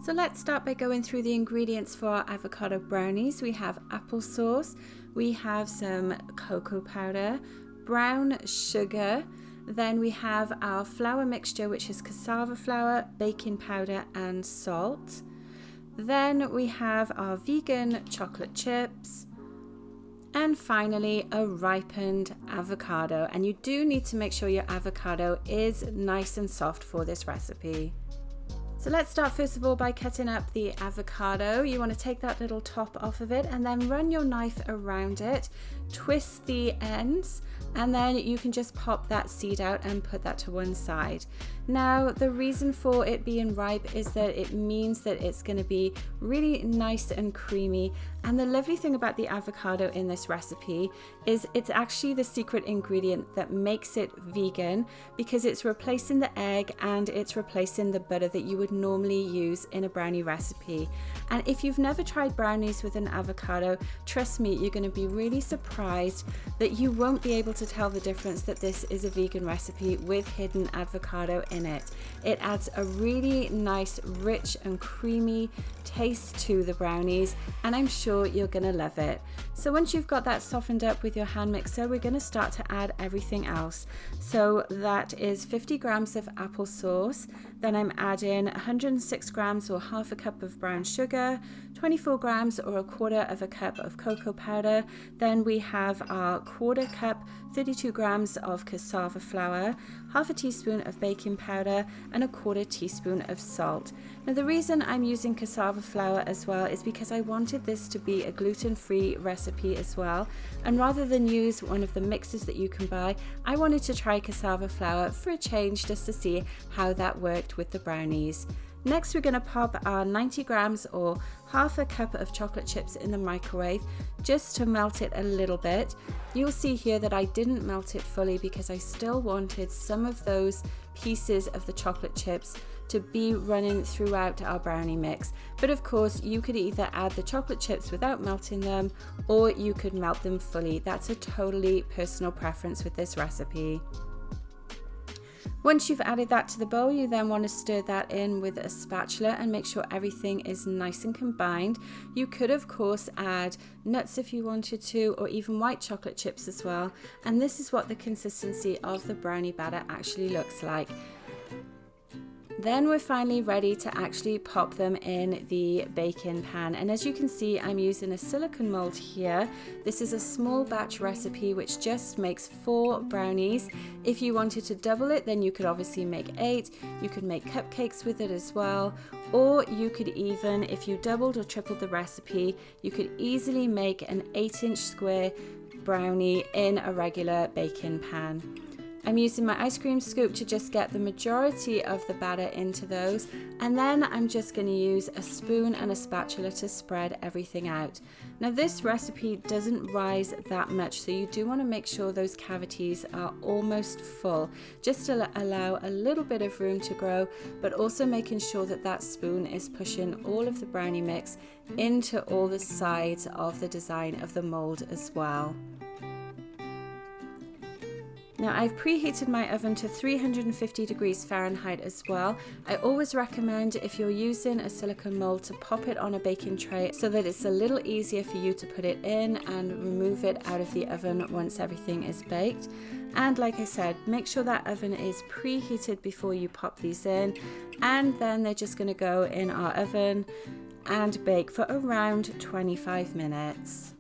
So let's start by going through the ingredients for our avocado brownies. We have applesauce, we have some cocoa powder, brown sugar, then we have our flour mixture, which is cassava flour, baking powder and salt. Then we have our vegan chocolate chips, and finally a ripened avocado. And you do need to make sure your avocado is nice and soft for this recipe. So let's start first of all by cutting up the avocado. You want to take that little top off of it and then run your knife around it, twist the ends, and then you can just pop that seed out and put that to one side. Now, the reason for it being ripe is that it means that it's going to be really nice and creamy. And the lovely thing about the avocado in this recipe is it's actually the secret ingredient that makes it vegan, because it's replacing the egg and it's replacing the butter that you would normally use in a brownie recipe. And if you've never tried brownies with an avocado, trust me, you're going to be really surprised that you won't be able to tell the difference that this is a vegan recipe with hidden avocado in it. It adds a really nice, rich and creamy taste to the brownies, and I'm sure you're gonna love it. So once you've got that softened up with your hand mixer, we're gonna start to add everything else. So that is 50 grams of applesauce, then I'm adding 106 grams or half a cup of brown sugar, 24 grams or a quarter of a cup of cocoa powder, then we have our quarter cup, 32 grams of cassava flour, half a teaspoon of baking powder, and a quarter teaspoon of salt. Now the reason I'm using cassava flour as well is because I wanted this to be a gluten-free recipe as well, and rather than use one of the mixes that you can buy, I wanted to try cassava flour for a change just to see how that worked with the brownies. Next, we're going to pop our 90 grams or half a cup of chocolate chips in the microwave just to melt it a little bit. You'll see here that I didn't melt it fully because I still wanted some of those pieces of the chocolate chips to be running throughout our brownie mix. But of course, you could either add the chocolate chips without melting them, or you could melt them fully. That's a totally personal preference with this recipe. Once you've added that to the bowl, you then want to stir that in with a spatula and make sure everything is nice and combined. You could of course add nuts if you wanted to, or even white chocolate chips as well. And this is what the consistency of the brownie batter actually looks like. Then we're finally ready to actually pop them in the baking pan. And as you can see, I'm using a silicone mold here. This is a small batch recipe which just makes 4 brownies. If you wanted to double it, then you could obviously make 8. You could make cupcakes with it as well. Or you could even, if you doubled or tripled the recipe, you could easily make an 8-inch square brownie in a regular baking pan. I'm using my ice cream scoop to just get the majority of the batter into those, and then I'm just going to use a spoon and a spatula to spread everything out. Now this recipe doesn't rise that much, so you do want to make sure those cavities are almost full, just to allow a little bit of room to grow, but also making sure that that spoon is pushing all of the brownie mix into all the sides of the design of the mold as well. Now I've preheated my oven to 350 degrees Fahrenheit as well. I always recommend, if you're using a silicone mold, to pop it on a baking tray so that it's a little easier for you to put it in and remove it out of the oven once everything is baked. And like I said, make sure that oven is preheated before you pop these in, and then they're just going to go in our oven and bake for around 25 minutes.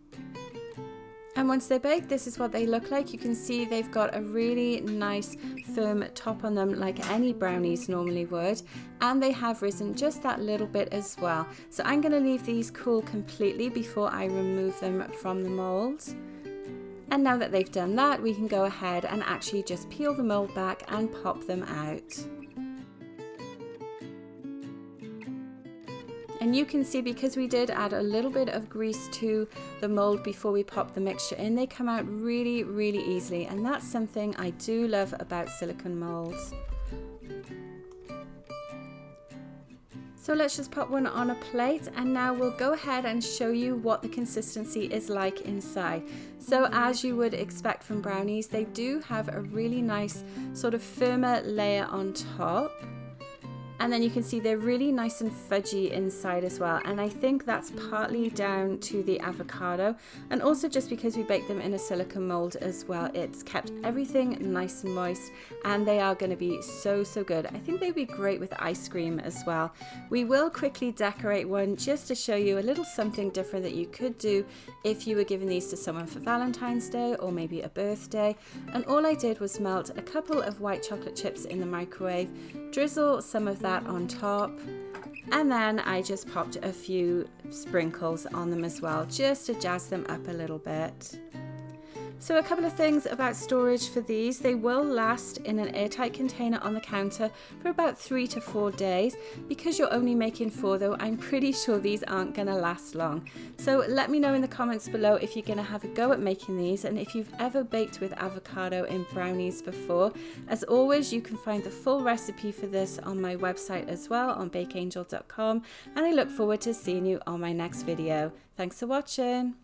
And once they're baked, this is what they look like. You can see they've got a really nice firm top on them, like any brownies normally would, and they have risen just that little bit as well. So I'm going to leave these cool completely before I remove them from the molds. And now that they've done that, we can go ahead and actually just peel the mold back and pop them out. And you can see, because we did add a little bit of grease to the mold before we pop the mixture in, they come out really, really easily. And that's something I do love about silicone molds. So let's just put one on a plate, and now we'll go ahead and show you what the consistency is like inside. So as you would expect from brownies, they do have a really nice sort of firmer layer on top. And then you can see they're really nice and fudgy inside as well. And I think that's partly down to the avocado, and also just because we baked them in a silicone mold as well. It's kept everything nice and moist, and they are going to be so good. I think they'd be great with ice cream as well. We will quickly decorate one just to show you a little something different that you could do if you were giving these to someone for Valentine's Day or maybe a birthday. And all I did was melt a couple of white chocolate chips in the microwave, drizzle some of that on top, and then I just popped a few sprinkles on them as well, just to jazz them up a little bit. So a couple of things about storage for these. They will last in an airtight container on the counter for about 3 to 4 days. Because you're only making 4 though, I'm pretty sure these aren't going to last long. So let me know in the comments below if you're going to have a go at making these, and if you've ever baked with avocado in brownies before. As always, you can find the full recipe for this on my website as well, on bakeangel.com, and I look forward to seeing you on my next video. Thanks for watching.